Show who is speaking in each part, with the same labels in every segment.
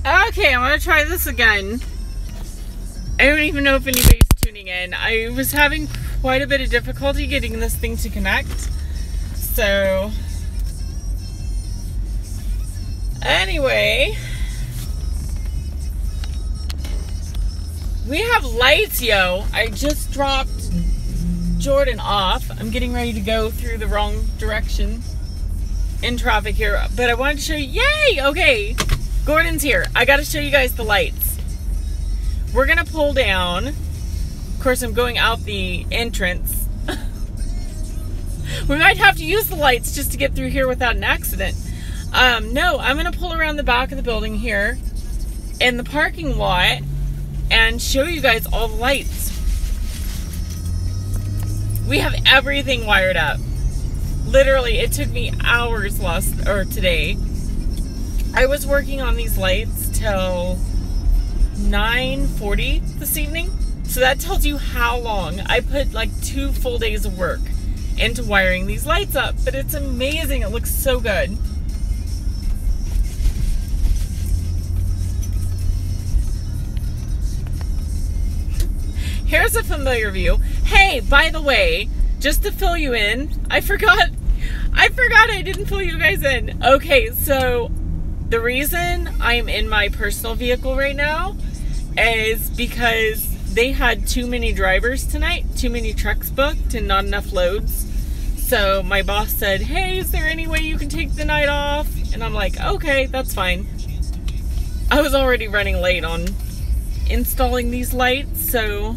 Speaker 1: Okay, I'm gonna try this again. I don't even know if anybody's tuning in. I was having quite a bit of difficulty getting this thing to connect. So, anyway, we have lights, yo. I just dropped Jordan off. I'm getting ready to go through the wrong direction in traffic here, but I wanted to show you. Yay! Okay, Gordon's here. I gotta show you guys the lights. We're gonna pull down. Of course, I'm going out the entrance. We might have to use the lights just to get through here without an accident. No, I'm gonna pull around the back of the building here in the parking lot and show you guys all the lights. We have everything wired up. Literally, it took me hours today. I was working on these lights till 9:40 this evening. So that tells you how long. I put like 2 full days of work into wiring these lights up, but it's amazing. It looks so good. Here's a familiar view. Hey, by the way, just to fill you in, I forgot I didn't fill you guys in. Okay, so the reason I'm in my personal vehicle right now is because they had too many drivers tonight, too many trucks booked and not enough loads. So my boss said, hey, is there any way you can take the night off? And I'm like, okay, that's fine. I was already running late on installing these lights, so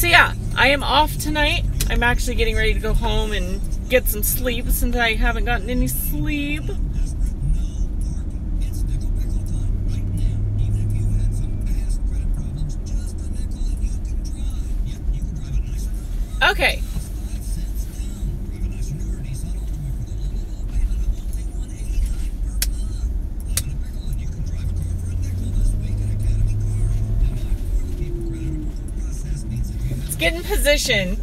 Speaker 1: yeah, I am off tonight. I'm actually getting ready to go home and get some sleep since I haven't gotten any sleep. Okay. Let's get in position.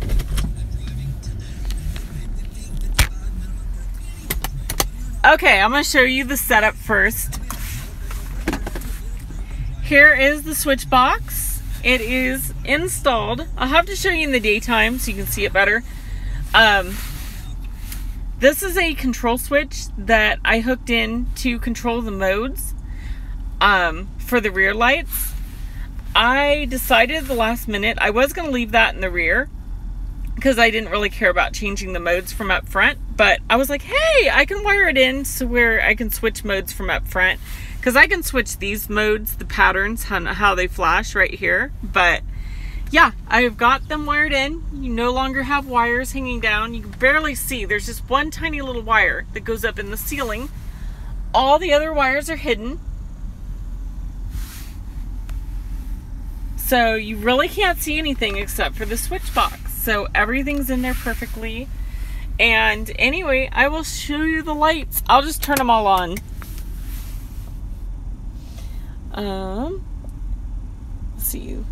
Speaker 1: Okay, I'm going to show you the setup first. Here is the switch box. It is installed. I'll have to show you in the daytime so you can see it better. This is a control switch that I hooked in to control the modes for the rear lights. I decided at the last minute I was going to leave that in the rear because I didn't really care about changing the modes from up front. But I was like, hey, I can wire it in so where I can switch modes from up front. Because I can switch these modes, the patterns, how they flash right here. But yeah, I've got them wired in. You no longer have wires hanging down. You can barely see. There's just one tiny little wire that goes up in the ceiling. All the other wires are hidden. So you really can't see anything except for the switch box. So everything's in there perfectly. And anyway, I will show you the lights. I'll just turn them all on. Let's see.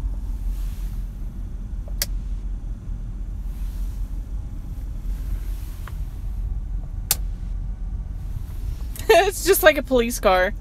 Speaker 1: It's just like a police car.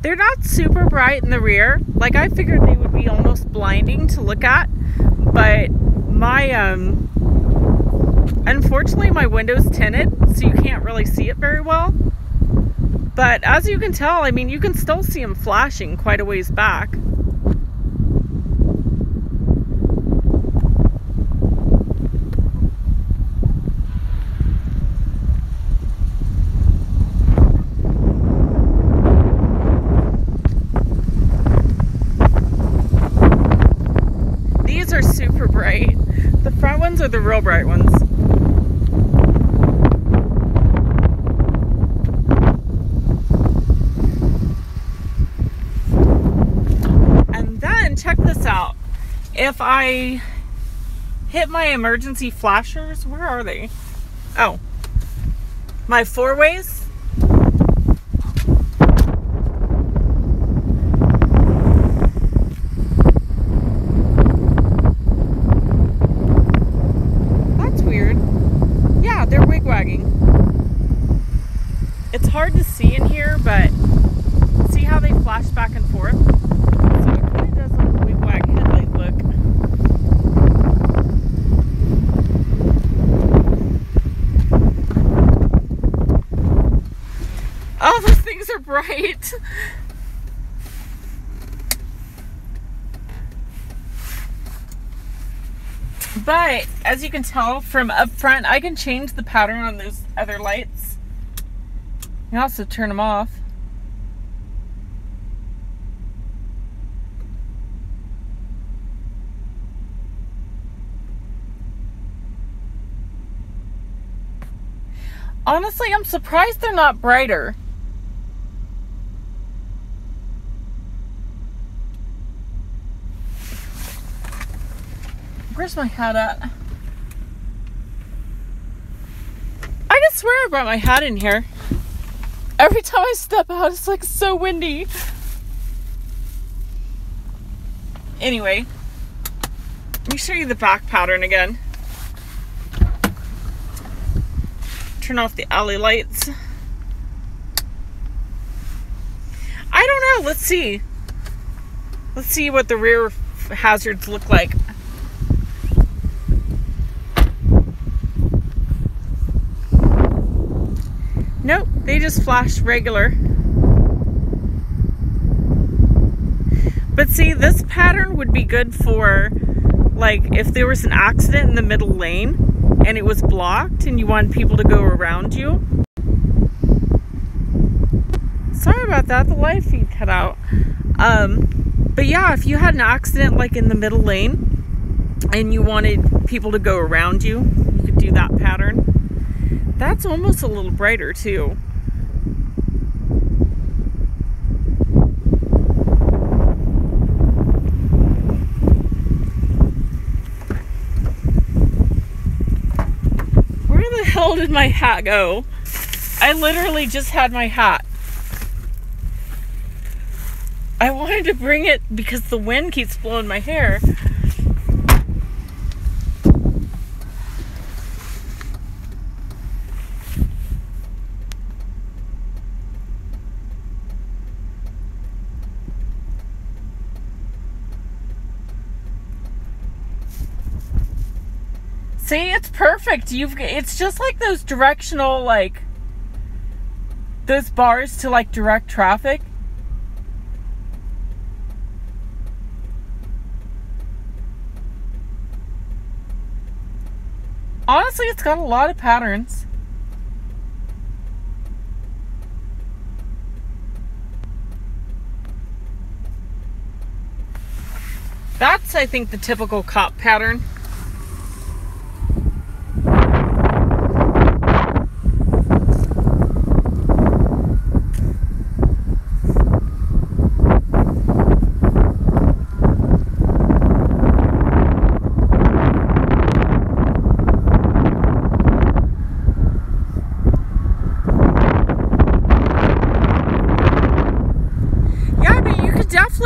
Speaker 1: They're not super bright in the rear. Like, I figured they would be almost blinding to look at, but my unfortunately my window's tinted, so you can't really see it very well. But as you can tell, I mean, you can still see them flashing quite a ways back. Are super bright. The front ones are the real bright ones. if I hit my emergency flashers, where are they? Oh, my four-ways. That's weird. Yeah, they're wigwagging. It's hard to see in here, but see how they flash back and forth? So it kind of does like a wigwag headlight look. Oh, those things are bright. But as you can tell from up front, I can change the pattern on those other lights. You can also turn them off. Honestly, I'm surprised they're not brighter. Where's my hat at? I can swear I brought my hat in here. Every time I step out, it's like so windy. Anyway, let me show you the back pattern again. Turn off the alley lights. I don't know. Let's see. Let's see what the rear hazards look like. Nope, they just flash regular. But see, this pattern would be good for, like, if there was an accident in the middle lane and it was blocked and you wanted people to go around you. Sorry about that, the live feed cut out. But yeah, if you had an accident like in the middle lane and you wanted people to go around you, you could do that pattern. That's almost a little brighter too. Where the hell did my hat go? I literally just had my hat. I wanted to bring it because the wind keeps blowing my hair. See, it's perfect. It's just like those directional, like, those bars to, like, direct traffic. Honestly, it's got a lot of patterns. That's, I think, the typical cop pattern.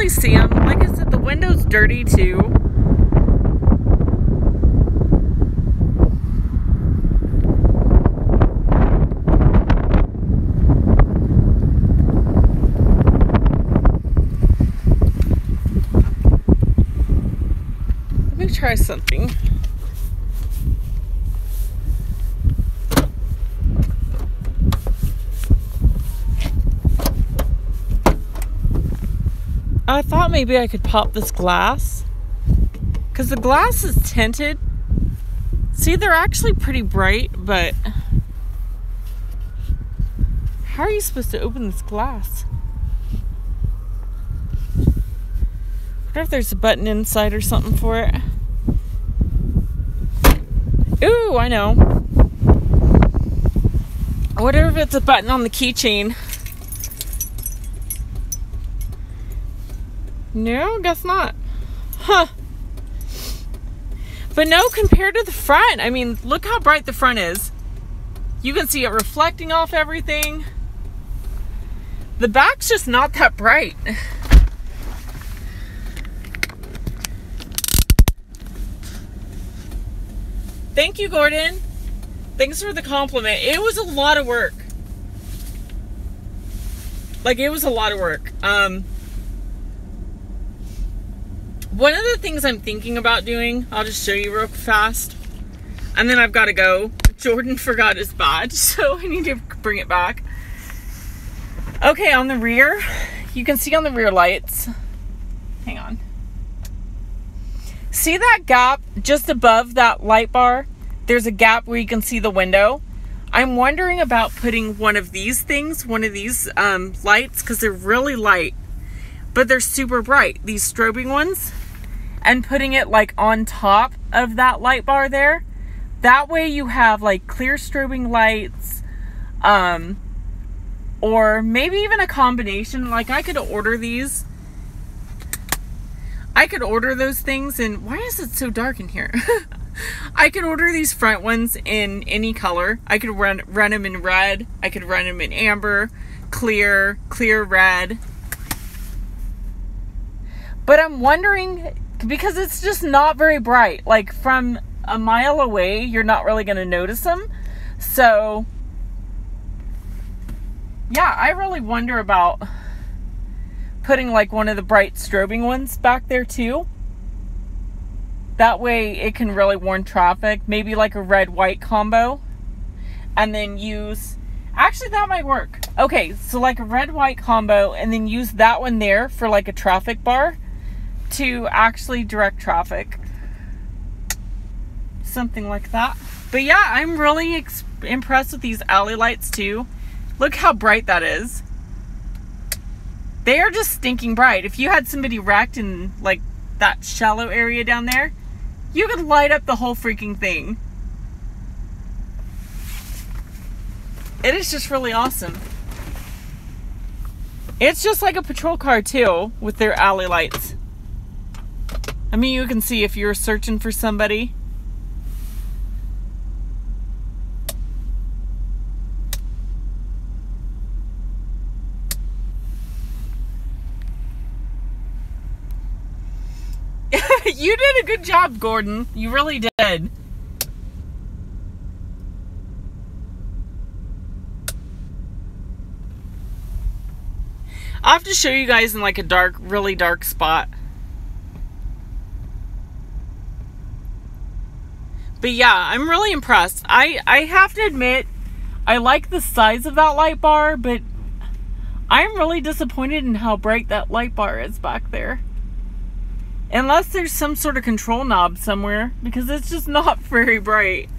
Speaker 1: See them. Like I said, the window's dirty too. Let me try something. I thought maybe I could pop this glass because the glass is tinted. See, they're actually pretty bright, but how are you supposed to open this glass? I wonder if there's a button inside or something for it. Ooh, I know. I wonder if it's a button on the keychain. No, guess not. Huh. But no, compared to the front, I mean, look how bright the front is. You can see it reflecting off everything. The back's just not that bright. Thank you, Gordon. Thanks for the compliment. It was a lot of work. Like, it was a lot of work. One of the things I'm thinking about doing, I'll just show you real fast. And then I've got to go. Jordan forgot his badge, so I need to bring it back. Okay, on the rear, you can see on the rear lights. Hang on. See that gap just above that light bar? There's a gap where you can see the window. I'm wondering about putting one of these things, one of these lights, because they're really light, but they're super bright, these strobing ones, and putting it like on top of that light bar there. That way you have like clear strobing lights, or maybe even a combination. Like I could order these. I could order those things in, why is it so dark in here? I could order these front ones in any color. I could run them in red. I could run them in amber, clear red. But I'm wondering, because it's just not very bright. Like from a mile away, you're not really going to notice them. So, yeah, I really wonder about putting like one of the bright strobing ones back there too. That way it can really warn traffic. Maybe like a red-white combo. And then use... Actually, that might work. Okay, so like a red-white combo and then use that one there for like a traffic bar to actually direct traffic. Something like that. But yeah, I'm really impressed with these alley lights too. Look how bright that is. They are just stinking bright. If you had somebody wrecked in like that shallow area down there, you could light up the whole freaking thing. It is just really awesome. It's just like a patrol car too, with their alley lights. I mean, you can see if you're searching for somebody. You did a good job, Gordon. You really did. I'll have to show you guys in like a dark, really dark spot. But yeah, I'm really impressed. I have to admit, I like the size of that light bar, but I'm really disappointed in how bright that light bar is back there. Unless there's some sort of control knob somewhere, because it's just not very bright.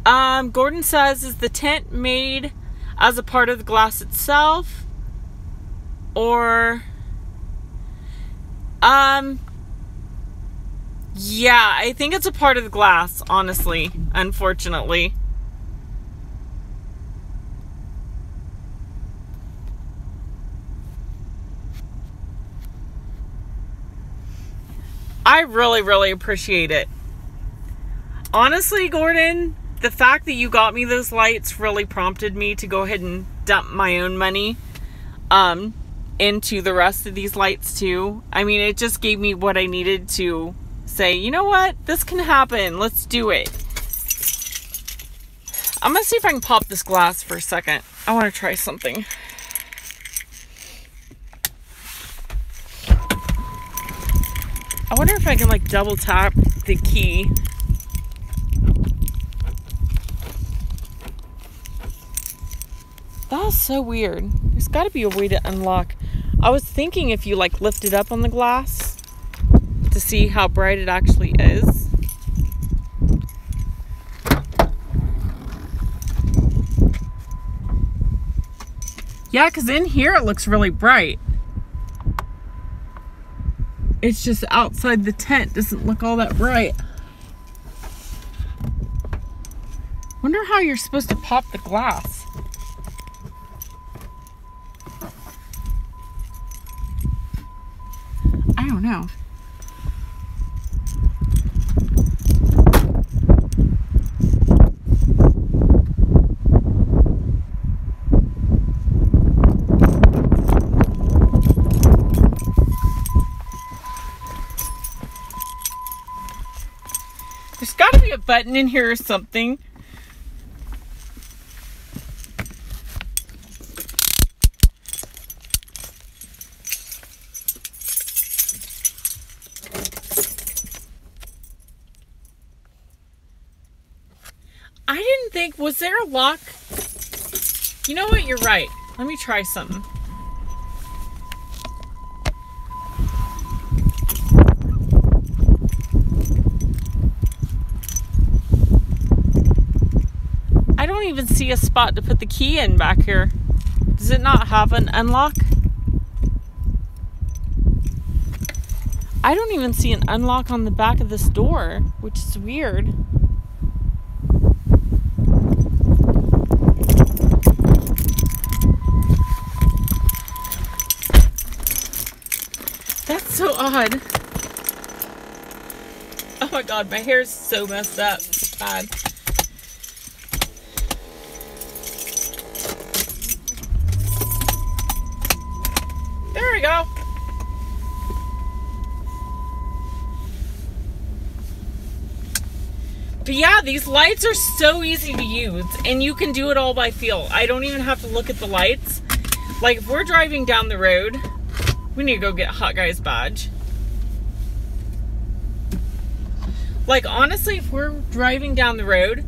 Speaker 1: Gordon says, is the tent made as a part of the glass itself? Or... yeah, I think it's a part of the glass, honestly, unfortunately. I really, really appreciate it. Honestly, Gordon, the fact that you got me those lights really prompted me to go ahead and dump my own money into the rest of these lights too. I mean, it just gave me what I needed to say, you know what? This can happen. Let's do it. I'm going to see if I can pop this glass for a second. I want to try something. I wonder if I can like double tap the key. That is so weird. There's got to be a way to unlock. I was thinking if you like lift it up on the glass to see how bright it actually is. Yeah, because in here it looks really bright. It's just outside the tent doesn't look all that bright. Wonder how you're supposed to pop the glass. don't know. There's got to be a button in here or something. I didn't think, was there a lock? You know what? You're right. Let me try something. I don't even see a spot to put the key in back here. Does it not have an unlock? I don't even see an unlock on the back of this door, which is weird. That's so odd. Oh my god, my hair's so messed up. It's bad. There we go. But yeah, these lights are so easy to use, and you can do it all by feel. I don't even have to look at the lights. Like, if we're driving down the road, we need to go get a Hot Guys badge. Like, honestly, if we're driving down the road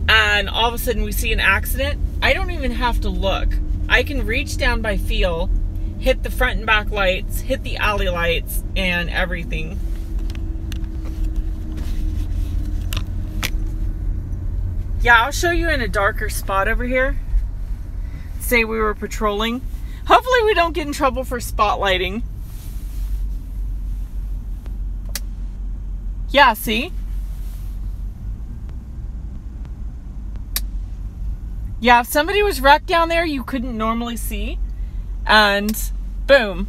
Speaker 1: and all of a sudden we see an accident, I don't even have to look. I can reach down by feel, hit the front and back lights, hit the alley lights, and everything. Yeah, I'll show you in a darker spot over here. Say we were patrolling. Hopefully we don't get in trouble for spotlighting. Yeah, see? Yeah, if somebody was wrecked down there you couldn't normally see. And boom.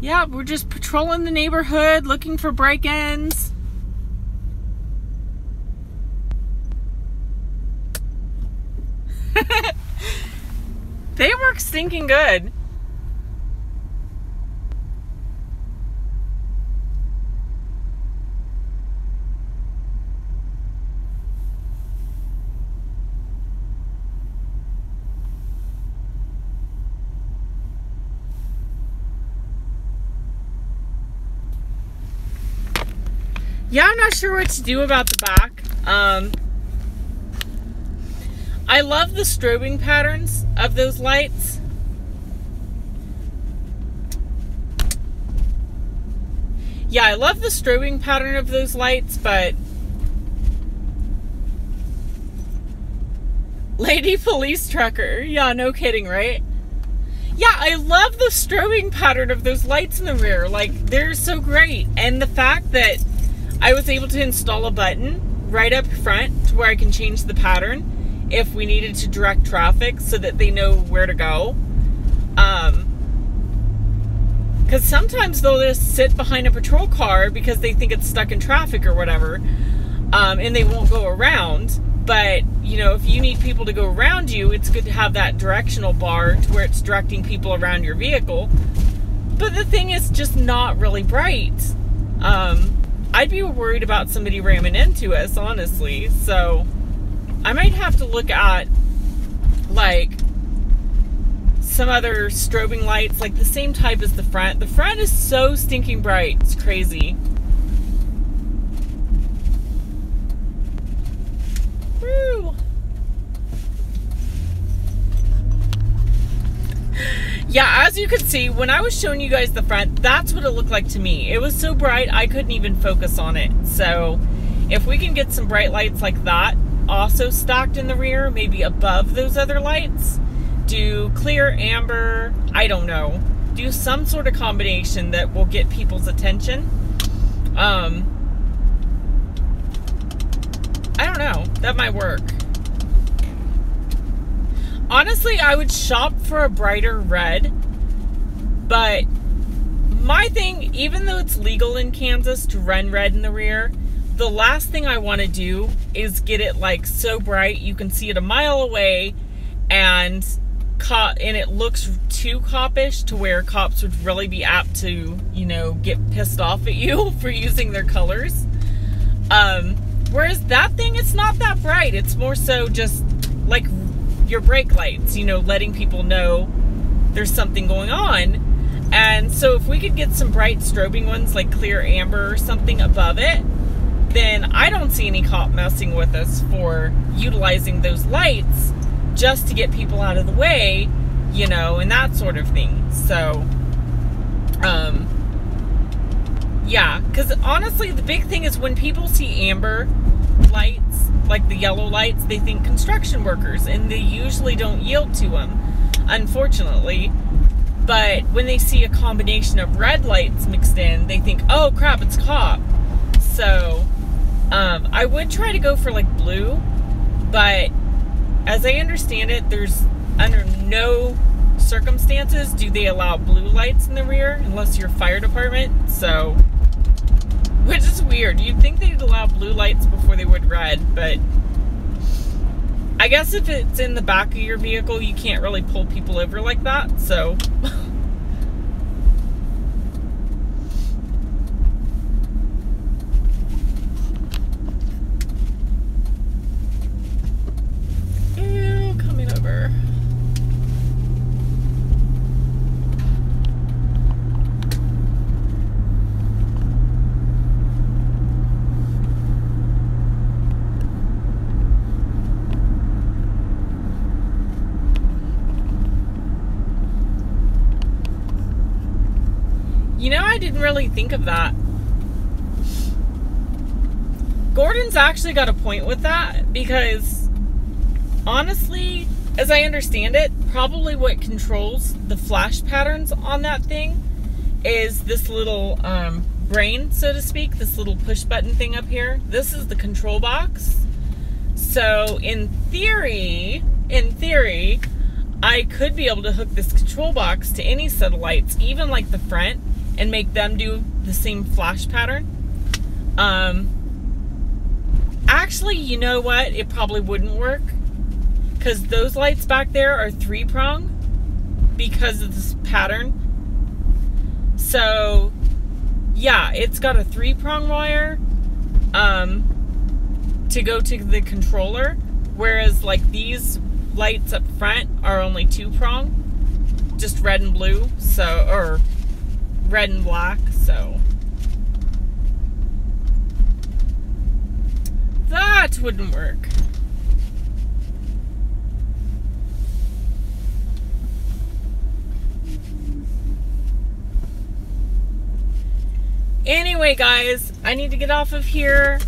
Speaker 1: Yeah, we're just patrolling the neighborhood, looking for break-ins. They work stinking good. Yeah, I'm not sure what to do about the back. I love the strobing patterns of those lights. Yeah, I love the strobing pattern of those lights, but Lady Police Trucker. Yeah, no kidding, right? Yeah, I love the strobing pattern of those lights in the rear. Like, they're so great. And the fact that I was able to install a button right up front to where I can change the pattern if we needed to direct traffic so that they know where to go. Because sometimes they'll just sit behind a patrol car because they think it's stuck in traffic or whatever, and they won't go around. But, you know, if you need people to go around you, it's good to have that directional bar to where it's directing people around your vehicle. But the thing is just not really bright. I'd be worried about somebody ramming into us, honestly. So I might have to look at, like, some other strobing lights, like the same type as the front. The front is so stinking bright. It's crazy. Woo! Yeah, as you can see, when I was showing you guys the front, that's what it looked like to me. It was so bright, I couldn't even focus on it. So if we can get some bright lights like that also stacked in the rear, maybe above those other lights, do clear, amber, I don't know. Do some sort of combination that will get people's attention. I don't know. That might work. Honestly, I would shop for a brighter red, but my thing, even though it's legal in Kansas to run red in the rear, the last thing I want to do is get it like so bright you can see it a mile away, and it looks too copish to where cops would really be apt to, you know, get pissed off at you for using their colors. Whereas that thing, it's not that bright. It's more so just like your brake lights, you know, letting people know there's something going on. And so if we could get some bright strobing ones like clear amber or something above it, then I don't see any cop messing with us for utilizing those lights just to get people out of the way, you know, and that sort of thing. So, yeah, because honestly, the big thing is when people see amber lights, like the yellow lights, they think construction workers, and they usually don't yield to them, unfortunately. But when they see a combination of red lights mixed in, they think, oh crap, it's a cop. So, I would try to go for like blue, but as I understand it, there's under no circumstances do they allow blue lights in the rear unless you're fire department. So, which is weird. You'd think they'd allow blue lights before they would red, but I guess if it's in the back of your vehicle, you can't really pull people over like that, so. Ew, coming over. You know, I didn't really think of that. Gordon's actually got a point with that, because honestly, as I understand it, probably what controls the flash patterns on that thing is this little brain, so to speak, this little push button thing up here. This is the control box. So in theory, I could be able to hook this control box to any set of lights, even like the front, and make them do the same flash pattern. Actually, you know what? It probably wouldn't work, because those lights back there are 3-prong because of this pattern. So, yeah, it's got a 3-prong wire to go to the controller, whereas like these lights up front are only 2-prong, just red and blue, so, or red and black, so that wouldn't work. Anyway, guys, I need to get off of here.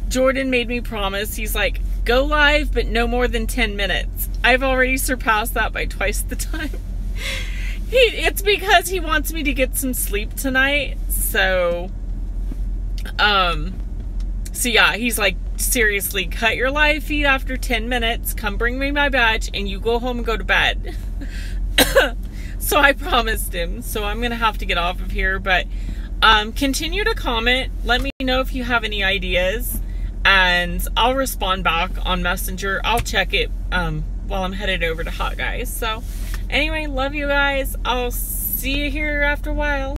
Speaker 1: Jordan made me promise. He's like, go live, but no more than 10 minutes. I've already surpassed that by twice the time. It's because he wants me to get some sleep tonight. So yeah, he's like, seriously, cut your live feed after 10 minutes. Come bring me my badge and you go home and go to bed. So I promised him. So I'm going to have to get off of here. But continue to comment. Let me know if you have any ideas. And I'll respond back on Messenger. I'll check it while I'm headed over to Hot Guys. So anyway, love you guys. I'll see you here after a while.